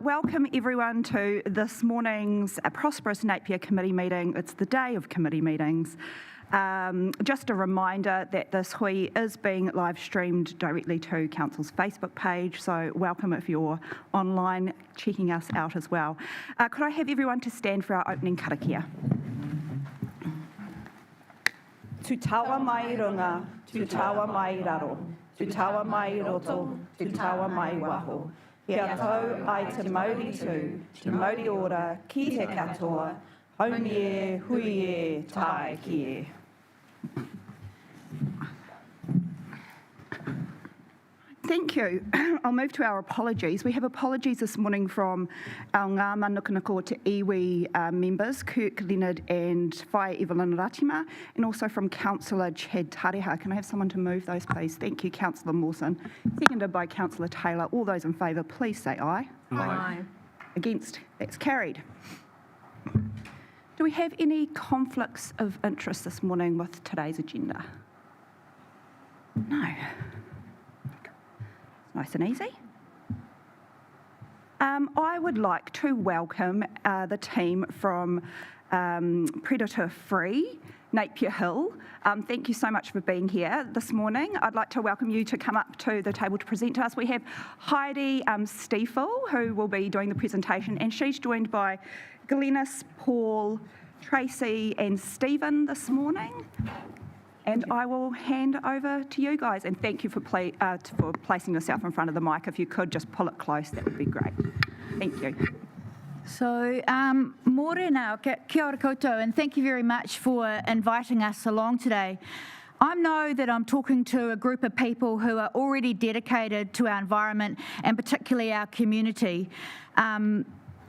Welcome everyone to this morning's Prosperous Napier committee meeting. It's the day of committee meetings. Just a reminder that this hui is being live streamed directly to Council's Facebook page, so welcome if you're online checking us out as well. Could I have everyone to stand for our opening karakia? Tu tawa mai runga, tu tawa mai raro, tu tawa mai roto, tu tawa mai waho. Kia tau ai te mauri tū, te mauri ora, ki te katoa, haumi e, hui e, tae ki e. Thank you. I'll move to our apologies. We have apologies this morning from our Ngā Manukanako Te Iwi members, Kirk Leonard and Whai Evelyn Ratima, and also from Councillor Chad Tareha. Can I have someone to move those, please? Thank you, Councillor Mawson. Seconded by Councillor Taylor. All those in favour, please say aye. Aye. Against? That's carried. Do we have any conflicts of interest this morning with today's agenda? No. Nice and easy. I would like to welcome the team from Predator-Free Napier Hill. Thank you so much for being here this morning. I'd like to welcome you to come up to the table to present to us. We have Heidi Stiefel, who will be doing the presentation, and she's joined by Glenys, Paul, Tracy and Stephen this morning. And I will hand over to you guys, and thank you for placing yourself in front of the mic. If you could just pull it close, that would be great. Thank you. So, mōrena, kia ora koutou, and thank you very much for inviting us along today. I know that I'm talking to a group of people who are already dedicated to our environment and particularly our community.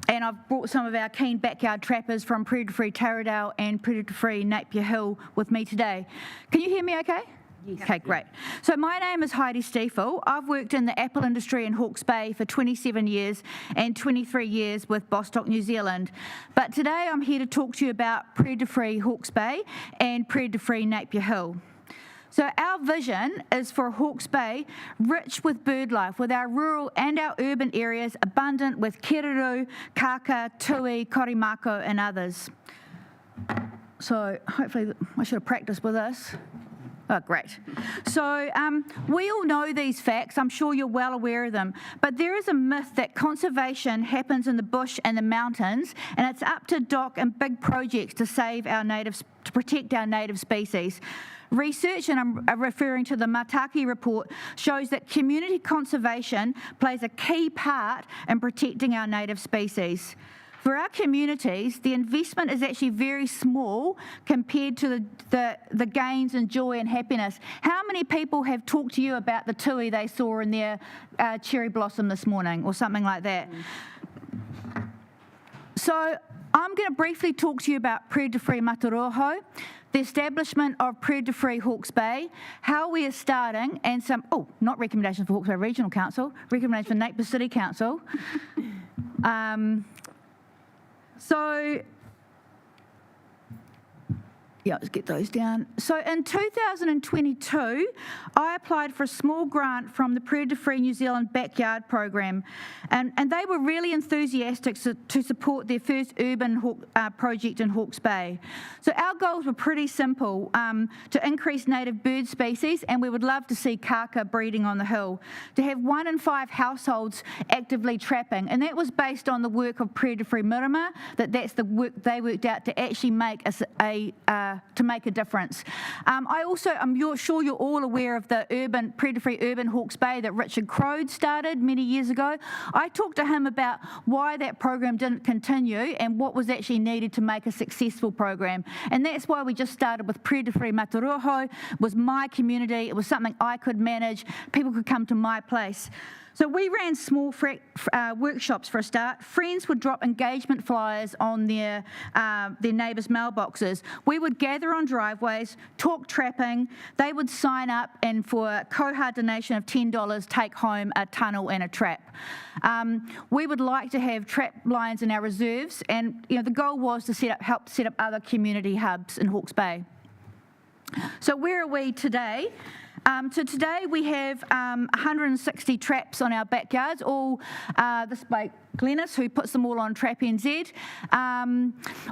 And I've brought some of our keen backyard trappers from Predator-Free Taradale and Predator-Free Napier Hill with me today. Can you hear me okay? Yes. Okay, great. So my name is Heidi Stiefel. I've worked in the apple industry in Hawke's Bay for 27 years and 23 years with Bostock, New Zealand. But today I'm here to talk to you about Predator-Free Hawke's Bay and Predator-Free Napier Hill. So our vision is for Hawke's Bay rich with bird life, with our rural and our urban areas abundant with keriru, kaka, tui, korimako and others. So hopefully, I should have practiced with this. Oh, great. So we all know these facts. I'm sure you're well aware of them. But there is a myth that conservation happens in the bush and the mountains, and it's up to DOC and big projects to to protect our native species. Research, and I'm referring to the Mataki report, shows that community conservation plays a key part in protecting our native species. For our communities, the investment is actually very small compared to the gains and joy and happiness. How many people have talked to you about the tui they saw in their cherry blossom this morning or something like that? So I'm going to briefly talk to you about Predator-Free Mataroho, the establishment of Predator-Free Hawke's Bay, how we are starting, and some, not recommendations for Hawke's Bay Regional Council, recommendations for Napier City Council. Let's get those down. So in 2022, I applied for a small grant from the Predator-Free New Zealand Backyard Program, and they were really enthusiastic to support their first urban project in Hawke's Bay. So our goals were pretty simple, to increase native bird species, and we would love to see kaka breeding on the hill, to have 1 in 5 households actively trapping, and that was based on the work of Predator-Free Mirama, that's the work they worked out to actually make to make a difference. I'm sure you're all aware of the Predator-Free Urban Hawke's Bay that Richard Crode started many years ago. I talked to him about why that program didn't continue and what was actually needed to make a successful program. And that's why we just started with Predator-Free Mataroho. It was my community. It was something I could manage. People could come to my place. So we ran small workshops for a start. Friends would drop engagement flyers on their neighbours' mailboxes. We would gather on driveways, talk trapping. They would sign up, and for a koha donation of $10, take home a tunnel and a trap. We would like to have trap lines in our reserves, and the goal was to help set up other community hubs in Hawke's Bay. So where are we today? So today we have 160 traps on our backyards, all this by Glennis, who puts them all on Trap NZ.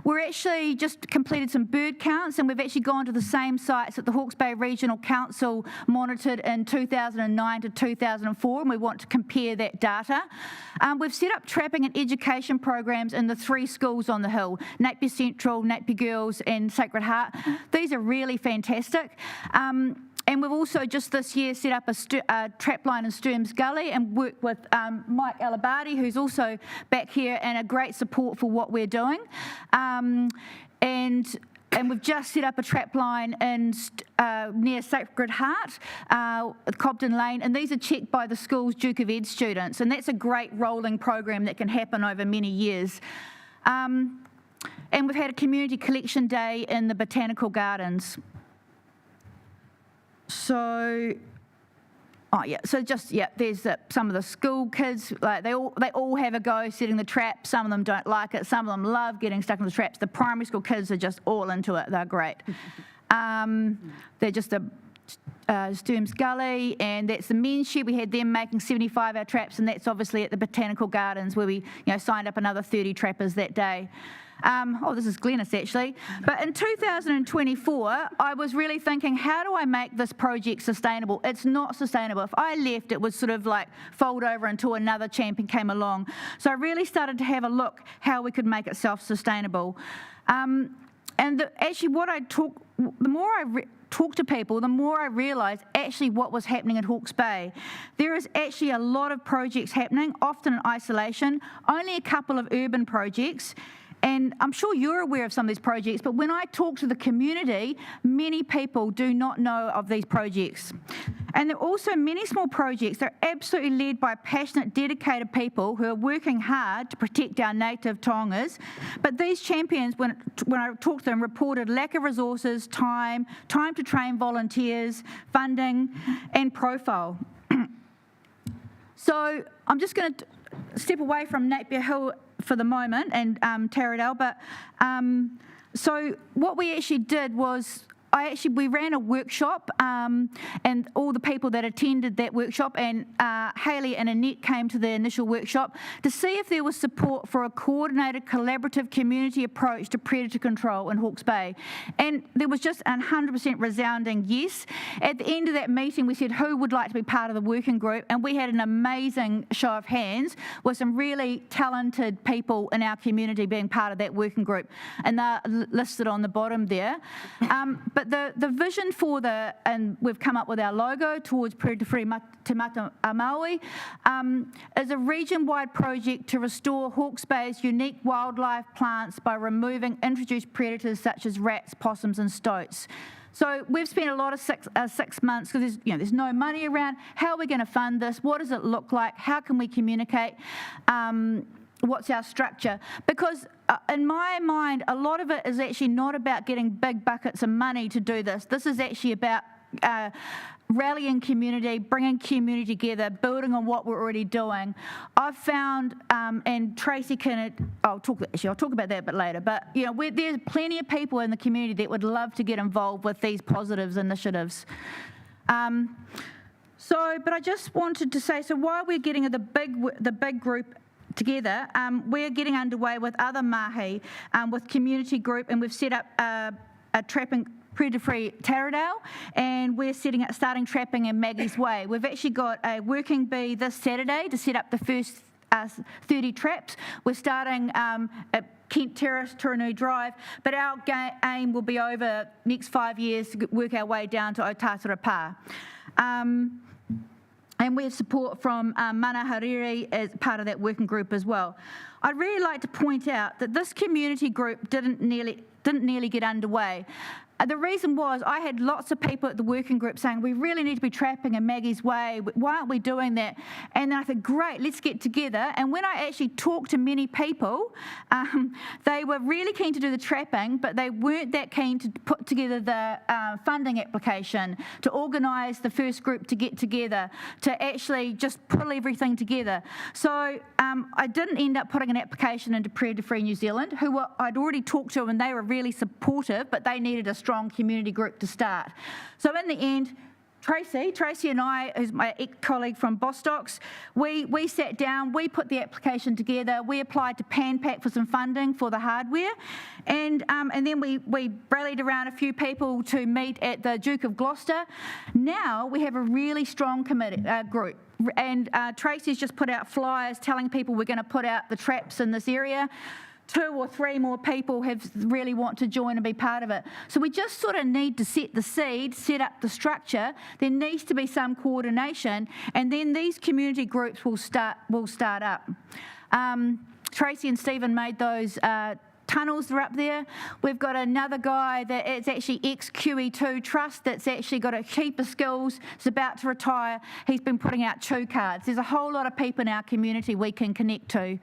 We're actually just completed some bird counts, and we've actually gone to the same sites that the Hawke's Bay Regional Council monitored in 2009 to 2004, and we want to compare that data. We've set up trapping and education programs in the 3 schools on the hill, Napier Central, Napier Girls and Sacred Heart. These are really fantastic. And we've also just this year set up a trap line in Sturms Gully and worked with Mike Alabardi, who's also back here, and a great support for what we're doing. And we've just set up a trap line in near Sacred Heart, Cobden Lane, and these are checked by the school's Duke of Ed students, and that's a great rolling program that can happen over many years. And we've had a community collection day in the Botanical Gardens. So, there's some of the school kids, like they all have a go setting the traps. Some of them don't like it. Some of them love getting stuck in the traps. The primary school kids are just all into it. They're great. They're just a Sturms Gully, and that's the men's shed. We had them making 75 traps, and that's obviously at the Botanical Gardens where we signed up another 30 trappers that day. This is Glennis actually. But in 2024, I was really thinking, how do I make this project sustainable? It's not sustainable. If I left, it would sort of like fold over until another champion came along. So I really started to have a look how we could make it self-sustainable. Actually, the more I talk to people, the more I realised actually what was happening at Hawke's Bay. There is actually a lot of projects happening, often in isolation, only a couple of urban projects. And I'm sure you're aware of some of these projects, but when I talk to the community, many people do not know of these projects. And there are also many small projects that are absolutely led by passionate, dedicated people who are working hard to protect our native tongas. But these champions, when I talked to them, reported lack of resources, time to train volunteers, funding, and profile. So I'm just going to step away from Napier Hill for the moment and Taradale, but so what we actually did was we ran a workshop, and all the people that attended that workshop, and Hayley and Annette came to the initial workshop to see if there was support for a coordinated, collaborative community approach to predator control in Hawke's Bay. And there was just 100% resounding yes. At the end of that meeting, we said who would like to be part of the working group, and we had an amazing show of hands with some really talented people in our community being part of that working group, and they're listed on the bottom there. But the vision and we've come up with our logo towards predator-free Te Mata Maui, is a region-wide project to restore Hawke's Bay's unique wildlife plants by removing introduced predators such as rats, possums and stoats. So we've spent a lot of 6 months, because there's no money around. How are we going to fund this? What does it look like? How can we communicate? What's our structure? Because in my mind, a lot of it is actually not about getting big buckets of money to do this. This is actually about rallying community, bringing community together, building on what we're already doing. I've found, and Tracy I'll talk about that a bit later, but there's plenty of people in the community that would love to get involved with these positive initiatives. But I just wanted to say, so while we're getting the big group together, we're getting underway with other mahi, with community group, and we've set up a trapping predator-free Taradale, and we're starting trapping in Maggie's Way. We've actually got a working bee this Saturday to set up the first 30 traps. We're starting at Kent Terrace, Turanui Drive, but our aim will be over the next 5 years to work our way down to Otatara Pa. And we have support from Mana Hariri as part of that working group as well. I'd really like to point out that this community group didn't nearly get underway. The reason was I had lots of people at the working group saying, we really need to be trapping in Maggie's Way. Why aren't we doing that? And then I thought, great, let's get together. And when I actually talked to many people, they were really keen to do the trapping, but they weren't that keen to put together the funding application, to organise the first group to get together, to actually just pull everything together. So I didn't end up putting an application into Predator-Free New Zealand, who I'd already talked to, and they were really supportive, but they needed a strong community group to start. So in the end, Tracy and I, who's my ex-colleague from Bostocks, we sat down, we put the application together, we applied to PanPac for some funding for the hardware, and then we rallied around a few people to meet at the Duke of Gloucester. Now we have a really strong group. And Tracy's just put out flyers telling people we're going to put out the traps in this area. 2 or 3 more people really want to join and be part of it. So we just sort of need to set the seed, set up the structure. There needs to be some coordination, and then these community groups will start up. Tracy and Stephen made those tunnels that are up there. We've got another guy that is actually ex-QE2 Trust that's actually got a heap of skills, is about to retire. He's been putting out chew cards. There's a whole lot of people in our community we can connect to.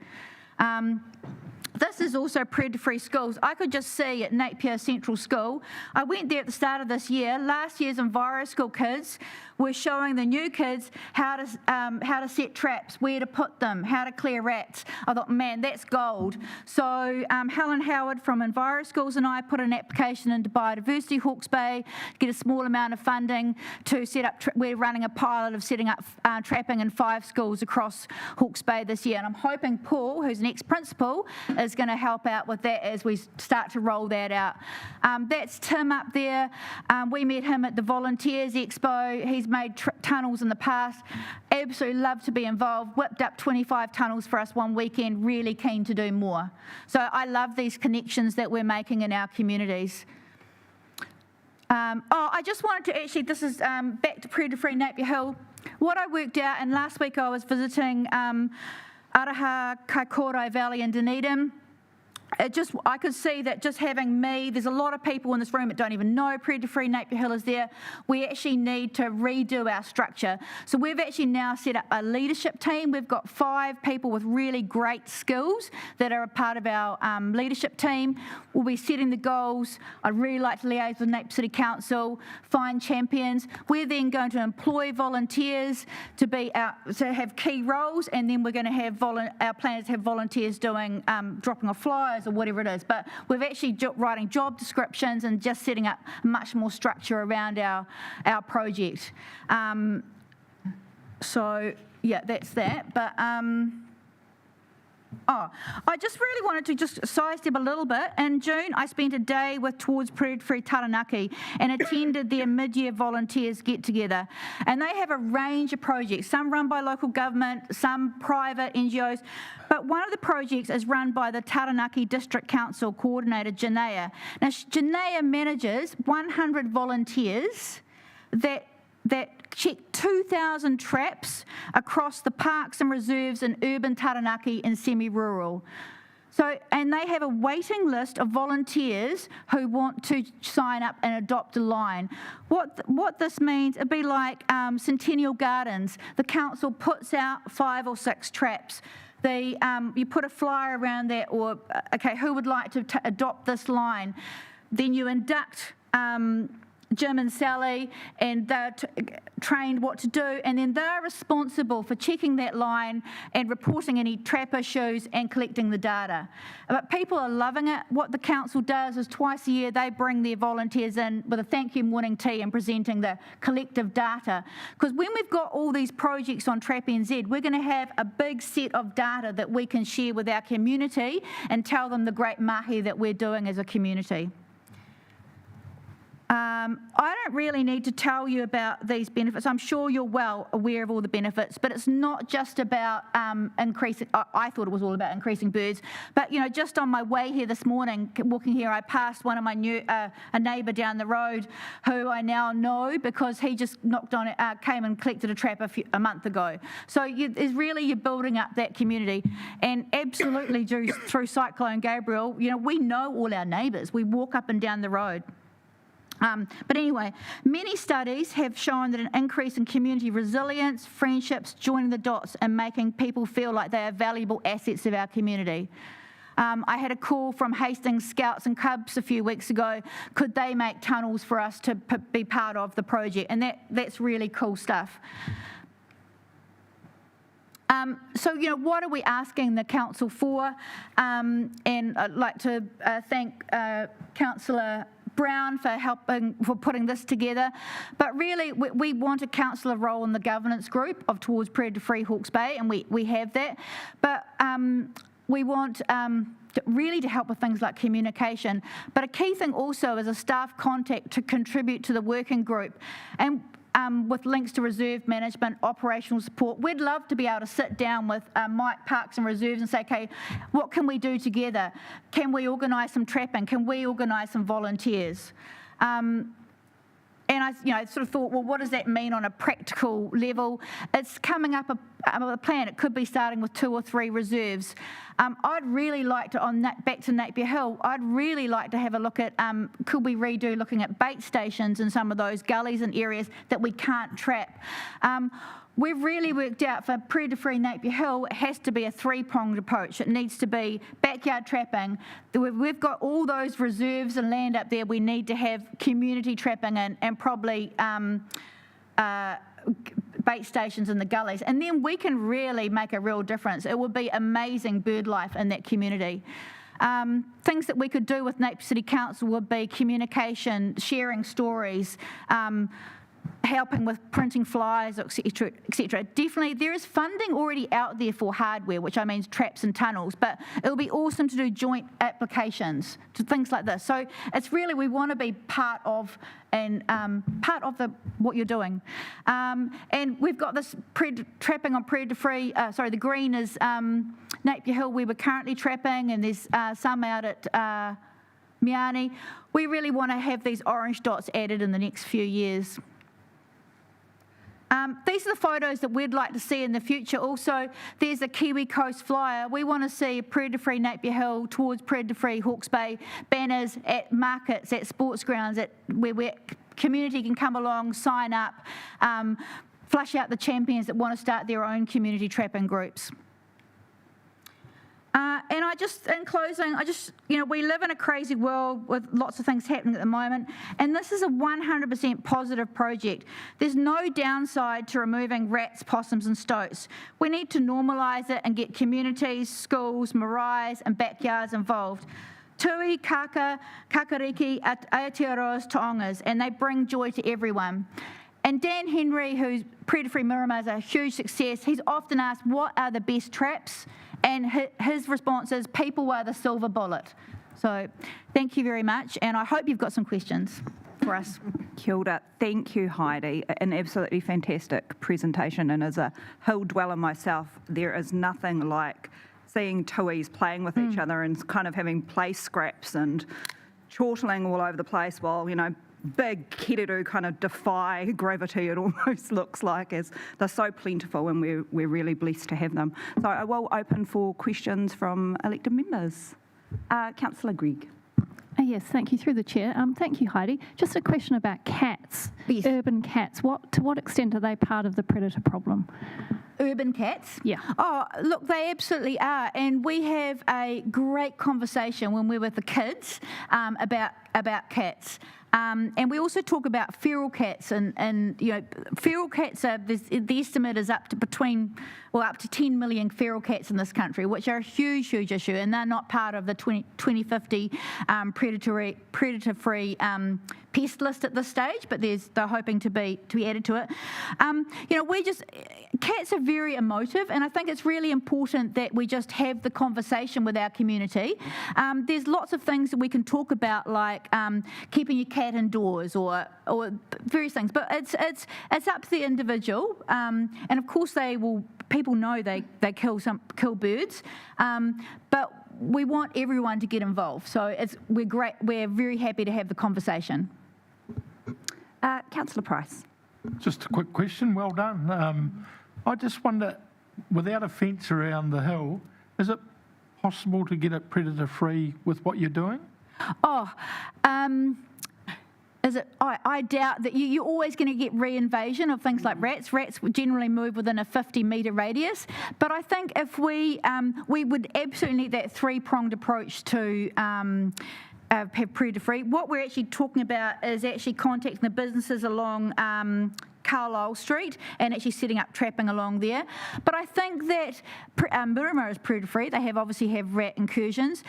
This is also predator-free schools. I could just see at Napier Central School, I went there at the start of this year, last year's Enviro School kids were showing the new kids how to set traps, where to put them, how to clear rats. I thought, man, that's gold. So Helen Howard from Enviro Schools and I put an application into Biodiversity Hawke's Bay to get a small amount of funding to set up, we're running a pilot of setting up trapping in 5 schools across Hawke's Bay this year. And I'm hoping Paul, who's an ex-principal, is going to help out with that as we start to roll that out. That's Tim up there. We met him at the Volunteers Expo. He's made tunnels in the past. Absolutely love to be involved. Whipped up 25 tunnels for us one weekend. Really keen to do more. So I love these connections that we're making in our communities. I just wanted to actually, this is back to predator-free Napier Hill. What I worked out, and last week I was visiting Araha, Kaikorai Valley in Dunedin. I could see that just having me, there's a lot of people in this room that don't even know predator-free Napier Hill is there. We actually need to redo our structure. So we've actually now set up a leadership team. We've got 5 people with really great skills that are a part of our leadership team. We'll be setting the goals. I'd really like to liaise with Napier City Council, find champions. We're then going to employ volunteers to have key roles, and then we're going to have our plan is to have volunteers doing dropping off flyers or whatever it is, but we're actually writing job descriptions and just setting up much more structure around our project. So yeah, that's that. But I just really wanted to just sidestep a little bit. In June, I spent a day with Towards Predator-Free Taranaki and attended their mid-year volunteers get-together. And they have a range of projects, some run by local government, some private NGOs, but one of the projects is run by the Taranaki District Council Coordinator, Janaea. Now, Janaea manages 100 volunteers that check 2,000 traps across the parks and reserves in urban Taranaki and semi-rural. So, and they have a waiting list of volunteers who want to sign up and adopt a line. What this means, it'd be like Centennial Gardens. The council puts out 5 or 6 traps. You put a flyer around that, or, okay, who would like to adopt this line? Then you induct Jim and Sally, and they're trained what to do, and then they're responsible for checking that line and reporting any trap issues and collecting the data. But people are loving it. What the council does is twice a year they bring their volunteers in with a thank you morning tea and presenting the collective data. Because when we've got all these projects on Trap NZ, we're going to have a big set of data that we can share with our community and tell them the great mahi that we're doing as a community. I don't really need to tell you about these benefits. I'm sure you're well aware of all the benefits, but it's not just about increasing, I thought it was all about increasing birds, but you know, just on my way here this morning, walking here, I passed one of my a neighbour down the road who I now know because he just knocked on it, came and collected a trap a month ago. So you're building up that community, and absolutely through Cyclone Gabriel, you know, we know all our neighbours. We walk up and down the road. But anyway, many studies have shown that an increase in community resilience, friendships, joining the dots, and making people feel like they are valuable assets of our community. I had a call from Hastings Scouts and Cubs a few weeks ago. Could they make tunnels for us to be part of the project? And that's really cool stuff. So, you know, what are we asking the council for? And I'd like to thank Councillor Brown for putting this together. But really, we want a councillor role in the governance group of Towards Predator-Free Hawke's Bay, and we have that. But we want really to help with things like communication. But a key thing also is a staff contact to contribute to the working group. And with links to reserve management, operational support. We'd love to be able to sit down with Mike Parks and Reserves and say, okay, what can we do together? Can we organise some trapping? Can we organise some volunteers? And I sort of thought, well, what does that mean on a practical level? It's coming up a plan. It could be starting with 2 or 3 reserves. I'd really like to, back to Napier Hill, I'd really like to have a look at, could we redo looking at bait stations in some of those gullies and areas that we can't trap. We've really worked out for Predator-Free Napier Hill, it has to be a 3-pronged approach. It needs to be backyard trapping. We've got all those reserves and land up there. We need to have community trapping and probably bait stations in the gullies. And then we can really make a real difference. It would be amazing bird life in that community. Things that we could do with Napier City Council would be communication, sharing stories, helping with printing flyers, etc., etc. Definitely, there is funding already out there for hardware, which I mean traps and tunnels, but it would be awesome to do joint applications to things like this. So it's really, we want to be part of what you're doing. And we've got this trapping on predator-free, the green is Napier Hill where we're currently trapping, and there's some out at Miani. We really want to have these orange dots added in the next few years. These are the photos that we'd like to see in the future. Also, there's a Kiwi Coast flyer. We want to see Predator-Free Napier Hill Towards Predator-Free Hawke's Bay banners at markets, at sports grounds, where community can come along, sign up, flush out the champions that want to start their own community trapping groups. And in closing, we live in a crazy world with lots of things happening at the moment, and this is a 100% positive project. There's no downside to removing rats, possums and stoats. We need to normalise it and get communities, schools, maraes and backyards involved. Tui, kaka, kakariki, Aotearoa's taongas, and they bring joy to everyone. And Dan Henry, who's Predator-Free Miramar, is a huge success. He's often asked, what are the best traps? And his response is, people are the silver bullet. So thank you very much, and I hope you've got some questions for us. Kia ora. Thank you, Heidi. An absolutely fantastic presentation, and as a hill dweller myself, there is nothing like seeing tuis playing with each other and kind of having play scraps and chortling all over the place while, big kiriru kind of defy gravity, it almost looks like, as they're so plentiful, and we're really blessed to have them. So I will open for questions from elected members. Councillor Gregg. Yes, thank you, through the chair. Thank you, Heidi. Just a question about cats, yes. Urban cats. To what extent are they part of the predator problem? Urban cats? Yeah. Oh, look, they absolutely are. And we have a great conversation when we're with the kids about cats. And we also talk about feral cats, and feral cats are, the estimate is up to 10 million feral cats in this country, which are a huge, huge issue, and they're not part of the 2050 predator-free pest list at this stage, but they're hoping to be added to it. Cats are very emotive, and I think it's really important that we just have the conversation with our community. There's lots of things that we can talk about, like keeping your cat indoors or various things, but it's up to the individual, and of course people know they kill birds, but we want everyone to get involved. So we're very happy to have the conversation. Councillor Price. Just a quick question. Well done. I just wonder, without a fence around the hill, is it possible to get it predator-free with what you're doing? Is it? I doubt that you're always going to get re-invasion of things like rats. Rats generally move within a 50-metre radius. But I think if we would absolutely need that 3-pronged approach to have predator-free. What we're actually talking about is actually contacting the businesses along Carlisle Street and actually setting up trapping along there. But I think that Miramar is predator-free. They obviously have rat incursions.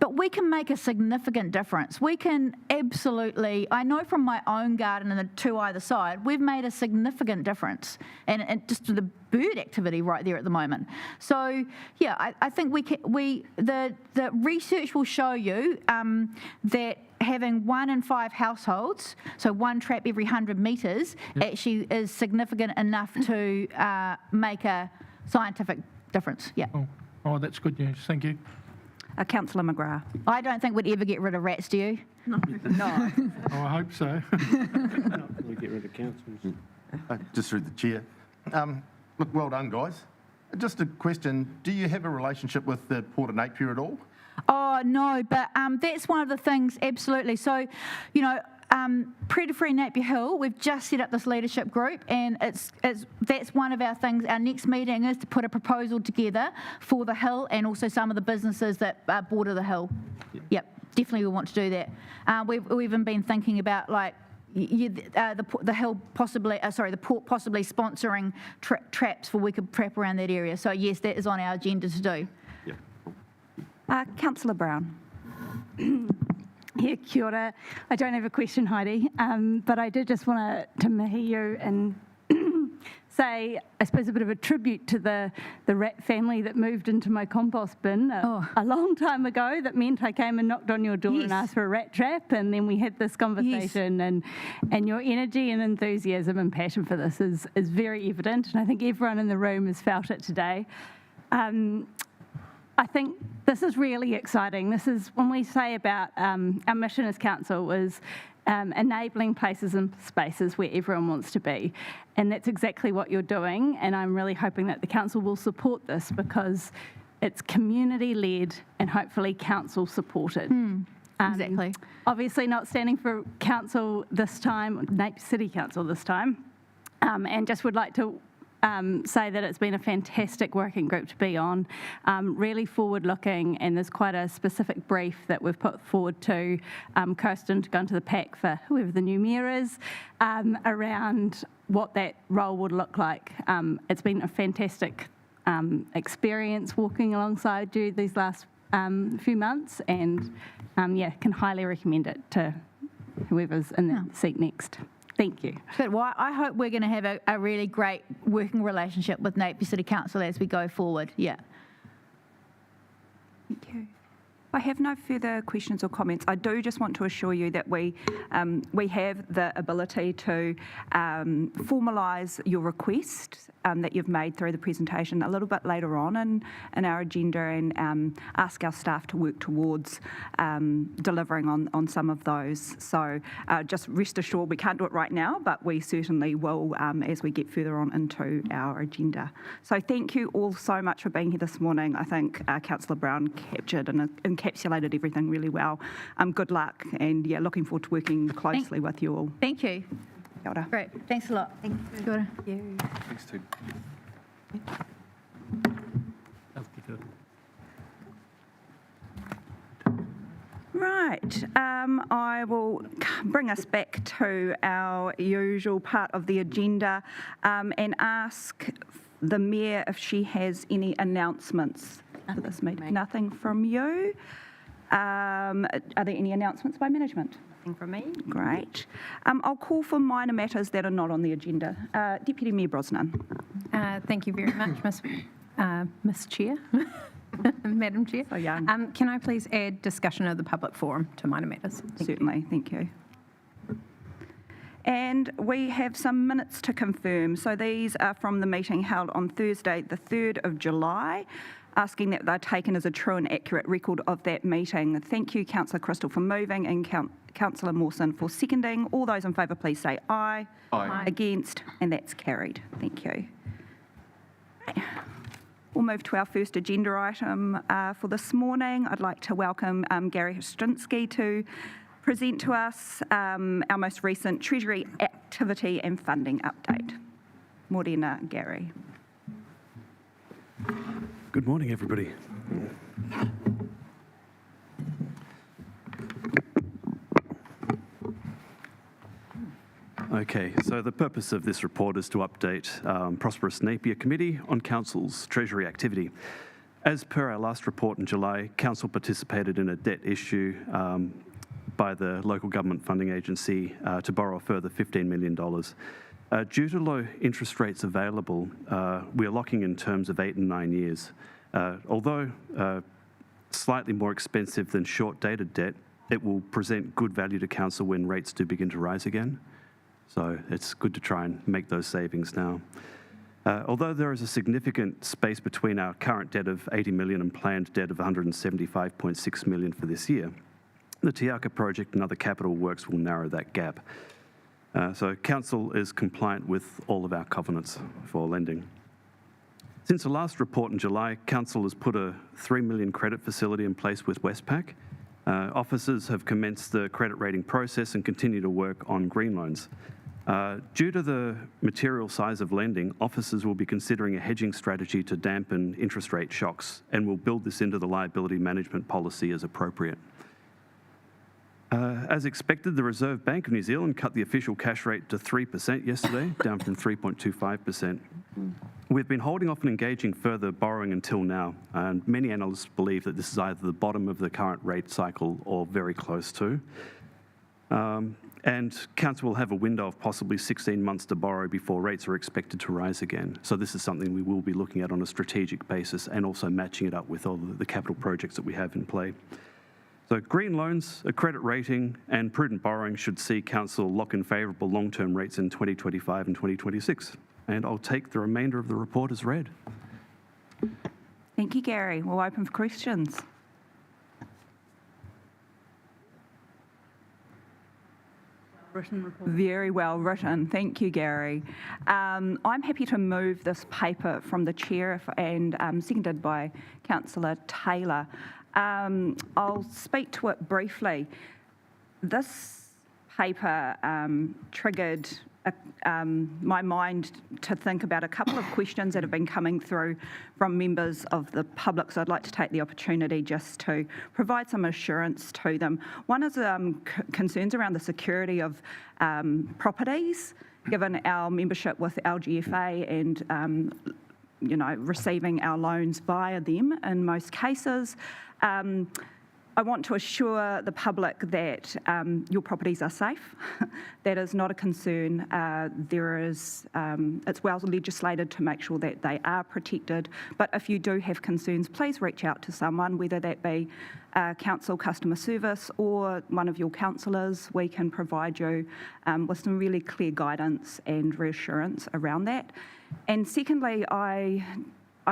but we can make a significant difference. We can absolutely, I know from my own garden and the two either side, we've made a significant difference, and just the bird activity right there at the moment. So yeah, I think the research will show you that having 1 in 5 households, so 1 trap every 100 metres, actually is significant enough to make a scientific difference. Yeah. Oh, that's good news. Thank you. Councillor McGrath. I don't think we'd ever get rid of rats, do you? No. Oh, I hope so. We get rid of councils. Just through the chair. Look, well done, guys. Just a question, do you have a relationship with the Port of Napier at all? Oh, no, but that's one of the things, absolutely. So, you know, Predator-Free Napier Hill, we've just set up this leadership group, and that's one of our things. Our next meeting is to put a proposal together for the hill and also some of the businesses that border the hill. Yep, definitely we want to do that. We've even been thinking about, like, the hill possibly, the port possibly sponsoring traps for we could trap around that area. So yes, that is on our agenda to do. Councillor Brown. Yeah, kia ora. I don't have a question, Heidi, but I did just want to mihi you and say, I suppose, a bit of a tribute to the rat family that moved into my compost bin a long time ago. That meant I came and knocked on your door and asked for a rat trap, and then we had this conversation. And your energy and enthusiasm and passion for this is very evident, and I think everyone in the room has felt it today. I think this is really exciting. This is when we say about our mission as council is enabling places and spaces where everyone wants to be. And that's exactly what you're doing. And I'm really hoping that the council will support this because it's community-led and hopefully council supported. Exactly. Obviously not standing for council this time, Napier City Council this time. And just would like to say that it's been a fantastic working group to be on, really forward-looking, and there's quite a specific brief that we've put forward to Kirsten to go into the pack for whoever the new mayor is, around what that role would look like. It's been a fantastic experience walking alongside you these last few months, and yeah, can highly recommend it to whoever's in that seat next. Thank you. Good. Well, I hope we're going to have a really great working relationship with Napier City Council as we go forward. Yeah. Thank you. I have no further questions or comments. I do just want to assure you that we have the ability to formalise your request that you've made through the presentation a little bit later on in our agenda, and ask our staff to work towards delivering on some of those. So just rest assured we can't do it right now, but we certainly will as we get further on into our agenda. So thank you all so much for being here this morning. I think Councillor Brown captured and encapsulated everything really well. Good luck, and yeah, looking forward to working closely with you all. Thank you. Kia ora. Great. Thanks a lot. Thank you. Kia ora. Thanks, too. Right, I will bring us back to our usual part of the agenda and ask the Mayor if she has any announcements for this meeting. Nothing from you. Are there any announcements by management? Nothing from me. Great. I'll call for minor matters that are not on the agenda. Deputy Mayor Brosnan. Thank you very much, Miss Chair, Madam Chair. So young. Can I please add discussion of the public forum to minor matters? Certainly, thank you. And we have some minutes to confirm. So these are from the meeting held on Thursday, the 3rd of July, asking that they're taken as a true and accurate record of that meeting. Thank you, Councillor Crystal, for moving, and Councillor Mawson for seconding. All those in favour, please say aye. Aye. Against, and that's carried. Thank you. We'll move to our first agenda item for this morning. I'd like to welcome Gary Hostrinsky to present to us our most recent Treasury activity and funding update. Morena, Gary. Good morning, everybody. Okay, so the purpose of this report is to update Prosperous Napier Committee on Council's Treasury activity. As per our last report in July, Council participated in a debt issue by the local government funding agency to borrow a further $15 million. Due to low interest rates available, we are locking in terms of 8 and 9 years. Although slightly more expensive than short-dated debt, it will present good value to council when rates do begin to rise again. So it's good to try and make those savings now. Although there is a significant space between our current debt of $80 million and planned debt of $175.6 million for this year, the Tiaka project and other capital works will narrow that gap. So council is compliant with all of our covenants for lending. Since the last report in July, council has put a $3 million credit facility in place with Westpac. Officers have commenced the credit rating process and continue to work on green loans. Due to the material size of lending, officers will be considering a hedging strategy to dampen interest rate shocks and will build this into the liability management policy as appropriate. As expected, the Reserve Bank of New Zealand cut the official cash rate to 3% yesterday, down from 3.25%. We've been holding off and engaging further borrowing until now, and many analysts believe that this is either the bottom of the current rate cycle or very close to. And council will have a window of possibly 16 months to borrow before rates are expected to rise again. So this is something we will be looking at on a strategic basis and also matching it up with all the capital projects that we have in play. So green loans, a credit rating and prudent borrowing should see council lock in favourable long-term rates in 2025 and 2026. And I'll take the remainder of the report as read. Thank you, Gary. We'll open for questions. Written report. Very well written. Thank you, Gary. I'm happy to move this paper from the chair and seconded by Councillor Taylor. I'll speak to it briefly. This paper triggered my mind to think about a couple of questions that have been coming through from members of the public, so I'd like to take the opportunity just to provide some assurance to them. One is concerns around the security of properties, given our membership with LGFA and receiving our loans via them in most cases. I want to assure the public that your properties are safe. That is not a concern. It's well legislated to make sure that they are protected. But if you do have concerns, please reach out to someone, whether that be council customer service or one of your councillors. We can provide you with some really clear guidance and reassurance around that. And secondly, I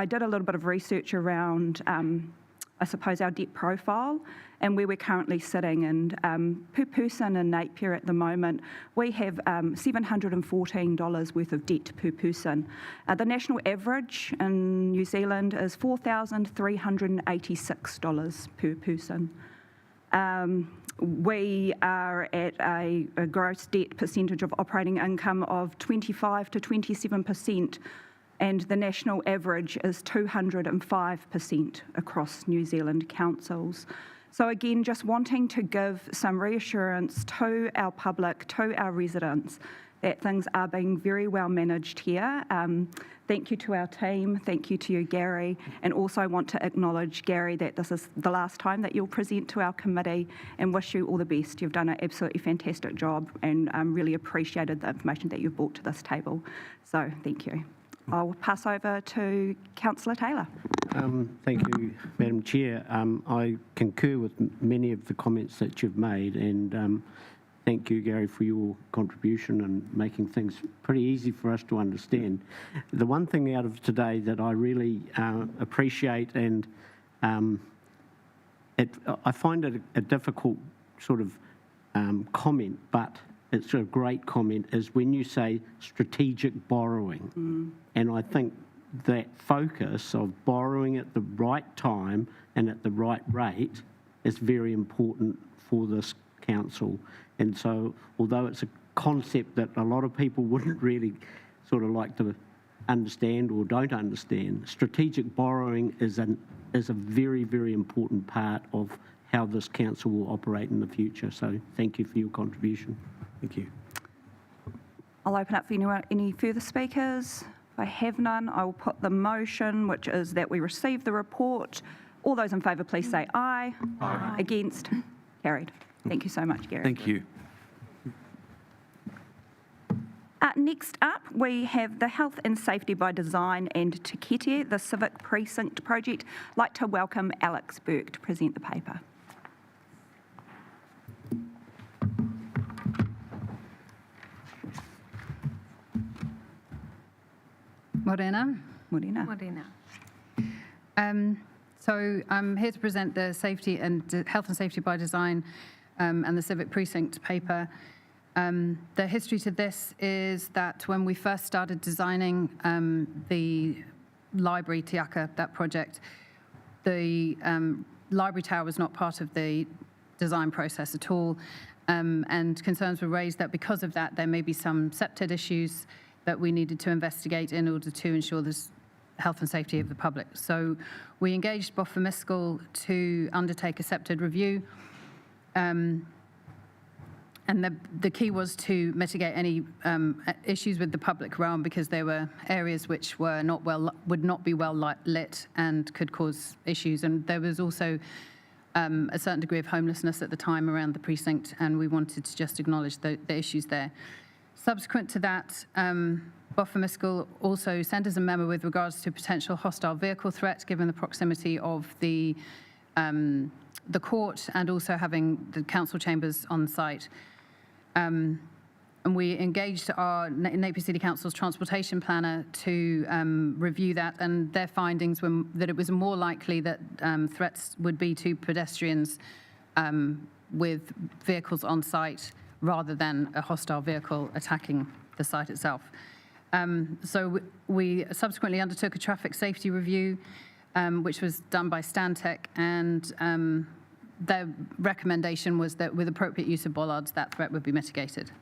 did a little bit of research around I suppose our debt profile and where we're currently sitting, and per person in Napier at the moment we have $714 worth of debt per person. The national average in New Zealand is $4,386 per person. We are at a gross debt percentage of operating income of 25 to 27%. And the national average is 205% across New Zealand councils. So again, just wanting to give some reassurance to our public, to our residents, that things are being very well managed here. Thank you to our team, thank you to you, Gary, and also want to acknowledge, Gary, that this is the last time that you'll present to our committee, and wish you all the best. You've done an absolutely fantastic job, and really appreciated the information that you've brought to this table. So thank you. I'll pass over to Councillor Taylor. Thank you, Madam Chair. I concur with many of the comments that you've made, and thank you, Gary, for your contribution and making things pretty easy for us to understand. The one thing out of today that I really appreciate, and I find it a difficult sort of comment, but it's a great comment, is when you say strategic borrowing. And I think that focus of borrowing at the right time and at the right rate is very important for this council. And so, although it's a concept that a lot of people wouldn't really sort of like to understand or don't understand, strategic borrowing is a very, very important part of how this council will operate in the future. So thank you for your contribution. Thank you. I'll open up for anyone, any further speakers. If I have none, I will put the motion, which is that we receive the report. All those in favour, please say aye. Aye. Against? Carried. Thank you so much, Gary. Thank you. Next up, we have the Health and Safety by Design and Te Kete, the Civic Precinct Project. I'd like to welcome Alex Burke to present the paper. Morena. Morena. Morena. So I'm here to present the Health and Safety by Design and the Civic Precinct paper. The history to this is that when we first started designing the library, Tiaka, that project, the library tower was not part of the design process at all, and concerns were raised that because of that, there may be some SEPTED issues that we needed to investigate in order to ensure the health and safety of the public. So we engaged Boffa to undertake a SEPTED review, and the key was to mitigate any issues with the public realm, because there were areas which would not be well lit and could cause issues. And there was also a certain degree of homelessness at the time around the precinct, and we wanted to just acknowledge the issues there. Subsequent to that, Boffa also sent us a memo with regards to potential hostile vehicle threat, given the proximity of the court and also having the council chambers on site. And we engaged our Napier City Council's transportation planner to review that, and their findings were that it was more likely that threats would be to pedestrians with vehicles on site rather than a hostile vehicle attacking the site itself. So we subsequently undertook a traffic safety review, which was done by Stantec, and their recommendation was that with appropriate use of bollards, that threat would be mitigated.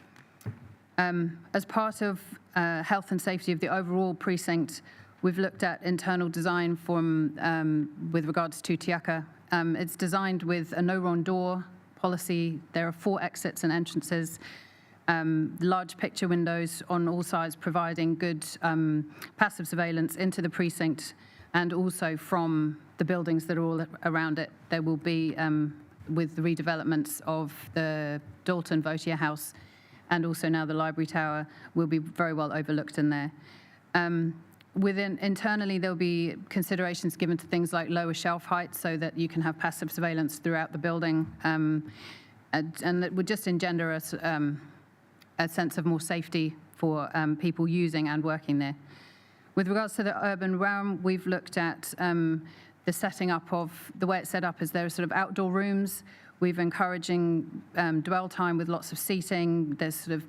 As part of health and safety of the overall precinct, we've looked at internal design with regards to Tiaka. It's designed with a no wrong door policy. There are 4 exits and entrances, large picture windows on all sides, providing good passive surveillance into the precinct, and also from the buildings that are all around it. There will be, with the redevelopments of the Dalton Vautier House and also now the library tower, will be very well overlooked in there. Internally, there'll be considerations given to things like lower shelf height, so that you can have passive surveillance throughout the building, and that would just engender a sense of more safety for people using and working there. With regards to the urban realm, we've looked at the setting up of, the way it's set up is there are sort of outdoor rooms. We've encouraging dwell time with lots of seating. There's sort of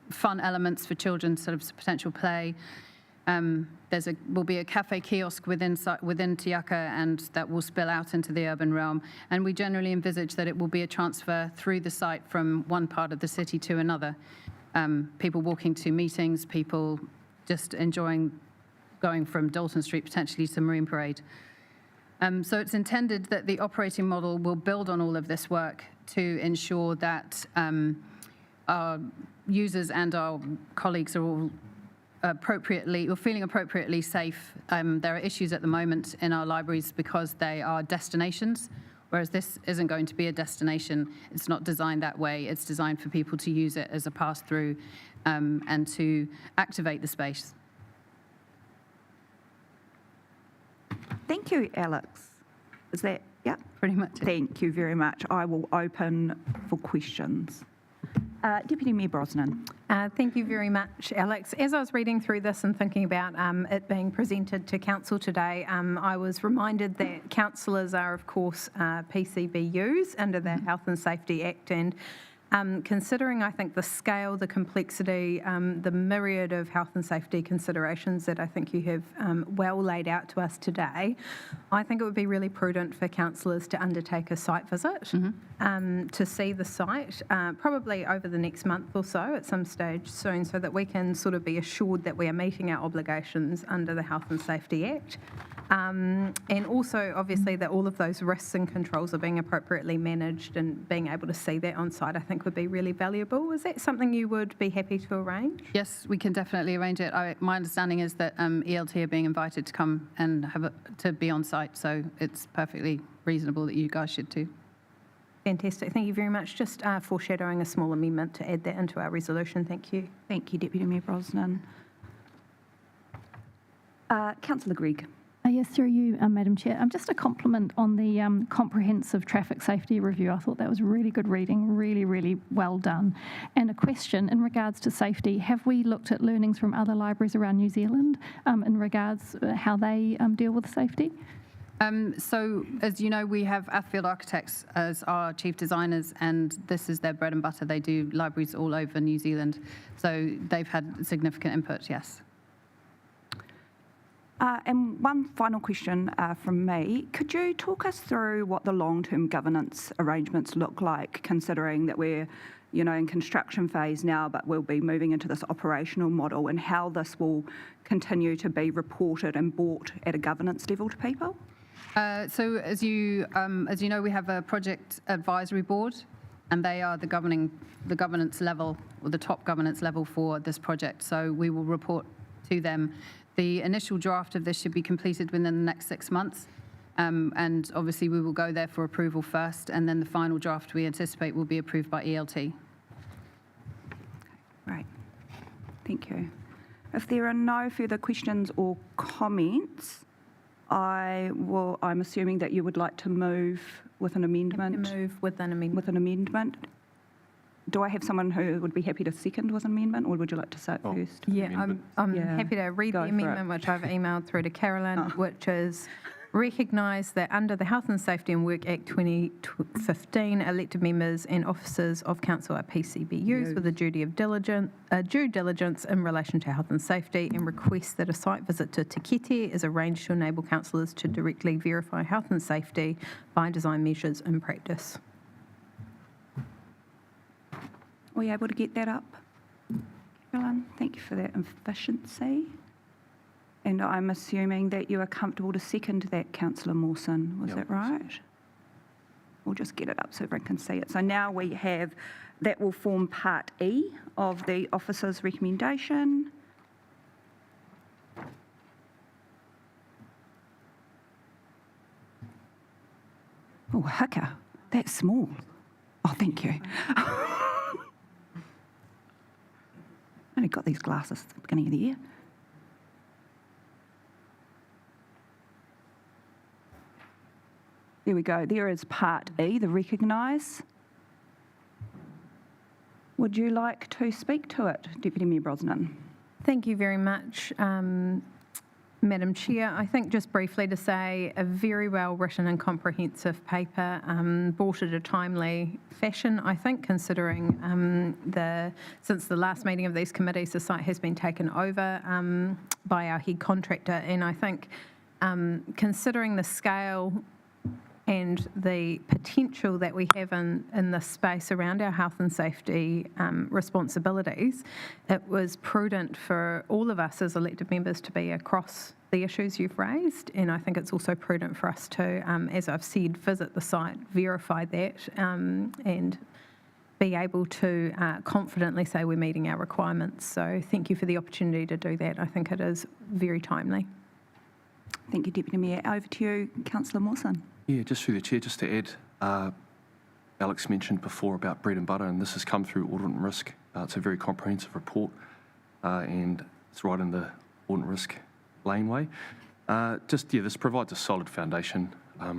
fun elements for children, sort of potential play. Will be a cafe kiosk within Tiaka, and that will spill out into the urban realm. And we generally envisage that it will be a transfer through the site from one part of the city to another. People walking to meetings, people just enjoying going from Dalton Street potentially to Marine Parade. So it's intended that the operating model will build on all of this work to ensure that our users and our colleagues are all feeling appropriately safe. There are issues at the moment in our libraries because they are destinations, whereas this isn't going to be a destination. It's not designed that way. It's designed for people to use it as a pass-through and to activate the space. Thank you, Alex. Is that, yeah? Pretty much it. Thank you very much. I will open for questions. Deputy Mayor Brosnan. Thank you very much, Alex. As I was reading through this and thinking about it being presented to Council today, I was reminded that councillors are, of course, PCBUs under the Health and Safety Act, and considering, I think, the scale, the complexity, the myriad of health and safety considerations that I think you have well laid out to us today, I think it would be really prudent for councillors to undertake a site visit to see the site, probably over the next month or so at some stage soon, so that we can sort of be assured that we are meeting our obligations under the Health and Safety Act. And also, obviously, that all of those risks and controls are being appropriately managed, and being able to see that on site, I think, would be really valuable. Is that something you would be happy to arrange? Yes, we can definitely arrange it. My understanding is that ELT are being invited to come and to be on site, so it's perfectly reasonable that you guys should too. Fantastic. Thank you very much. Just foreshadowing a small amendment to add that into our resolution. Thank you. Thank you, Deputy Mayor Brosnan. Councillor Gregg. Yes, through you, Madam Chair. Just a compliment on the comprehensive traffic safety review. I thought that was really good reading, really, really well done. And a question in regards to safety, have we looked at learnings from other libraries around New Zealand in regards how they deal with safety? So, as you know, we have Athfield Architects as our chief designers, and this is their bread and butter. They do libraries all over New Zealand, so they've had significant input, yes. And one final question from me. Could you talk us through what the long-term governance arrangements look like, considering that we're, in construction phase now, but we'll be moving into this operational model, and how this will continue to be reported and brought at a governance level to people? So as you know, we have a project advisory board, and they are the governance level, or the top governance level for this project. So we will report to them. The initial draft of this should be completed within the next 6 months. And obviously we will go there for approval first, and then the final draft we anticipate will be approved by ELT. Right. Thank you. If there are no further questions or comments, I'm assuming that you would like to move with an amendment. Move with an amendment. With an amendment. Do I have someone who would be happy to second with an amendment, or would you like to say it first? Yeah, I'm happy to read the amendment, which I've emailed through to Carolyn, which is recognise that under the Health and Safety and Work Act 2015, elected members and officers of council are PCBUs with a due diligence in relation to health and safety, and request that a site visit to Te Kete is arranged to enable councillors to directly verify health and safety by design measures in practice. Are we able to get that up, Carolyn? Thank you for that efficiency. And I'm assuming that you are comfortable to second that, Councillor Mawson. Was that right? We'll just get it up so everyone can see it. So now we have, that will form part E of the officer's recommendation. Oh, hicka, that's small. Oh, thank you. I only got these glasses at the beginning of the year. There we go. There is part E, the recognise. Would you like to speak to it, Deputy Mayor Brosnan? Thank you very much, Madam Chair. I think just briefly to say a very well written and comprehensive paper, brought at a timely fashion, I think, considering since the last meeting of these committees, the site has been taken over by our head contractor, and I think considering the scale and the potential that we have in this space around our health and safety responsibilities, it was prudent for all of us as elected members to be across the issues you've raised, and I think it's also prudent for us to, as I've said, visit the site, verify that, and be able to confidently say we're meeting our requirements. So thank you for the opportunity to do that. I think it is very timely. Thank you, Deputy Mayor. Over to you, Councillor Mawson. Yeah, just through the chair, just to add, Alex mentioned before about bread and butter, and this has come through audit and risk. It's a very comprehensive report, and it's right in the audit and risk laneway. This provides a solid foundation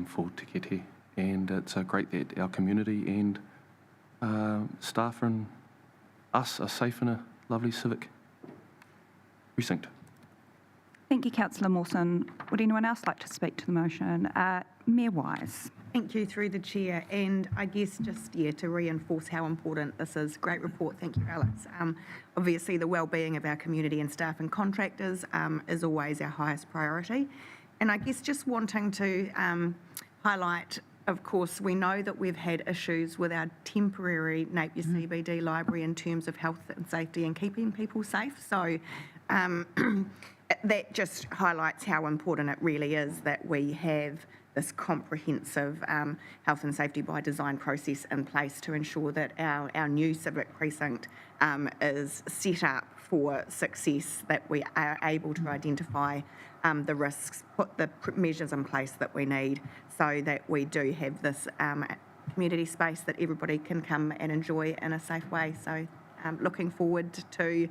for Te Kete, and it's great that our community and staff and us are safe in a lovely civic precinct. Thank you, Councillor Mawson. Would anyone else like to speak to the motion? Mayor Wise. Thank you, through the chair. And I guess just, to reinforce how important this is. Great report. Thank you, Alex. Obviously, the well-being of our community and staff and contractors is always our highest priority. And I guess just wanting to highlight, of course, we know that we've had issues with our temporary Napier CBD library in terms of health and safety and keeping people safe. So that just highlights how important it really is that we have this comprehensive health and safety by design process in place to ensure that our new civic precinct is set up for success, that we are able to identify the risks, put the measures in place that we need so that we do have this community space that everybody can come and enjoy in a safe way. So looking forward to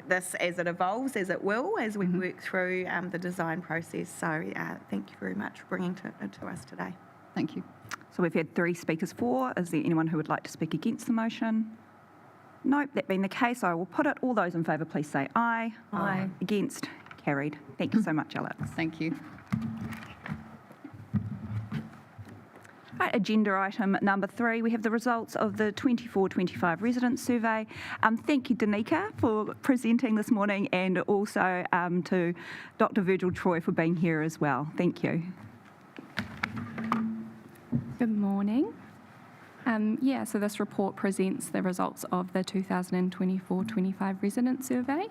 this as it evolves, as it will, as we work through the design process. So thank you very much for bringing it to us today. Thank you. So we've had 3 speakers for. Is there anyone who would like to speak against the motion? No, that being the case, I will put it. All those in favour, please say aye. Aye. Against? Carried. Thank you so much, Alex. Thank you. Right, agenda item number 3, we have the results of the 24-25 resident survey. Thank you, Danica, for presenting this morning, and also to Dr. Virgil Troy for being here as well. Thank you. Good morning. So this report presents the results of the 2024-25 resident survey.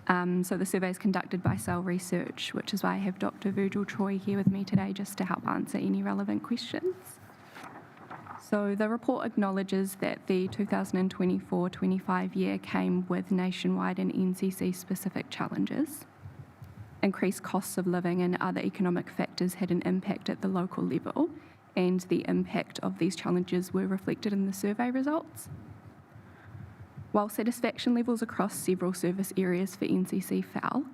So the survey is conducted by Cell Research, which is why I have Dr. Virgil Troy here with me today just to help answer any relevant questions. So the report acknowledges that the 2024-25 year came with nationwide and NCC-specific challenges. Increased costs of living and other economic factors had an impact at the local level, and the impact of these challenges were reflected in the survey results. While satisfaction levels across several service areas for NCC fell,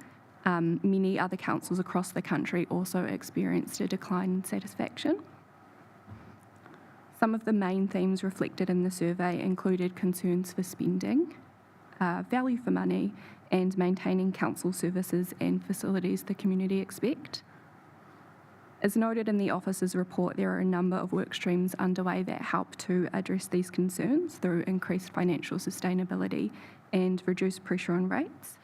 many other councils across the country also experienced a decline in satisfaction. Some of the main themes reflected in the survey included concerns for spending, value for money, and maintaining council services and facilities the community expect. As noted in the office's report, there are a number of work streams underway that help to address these concerns through increased financial sustainability and reduced pressure on rates.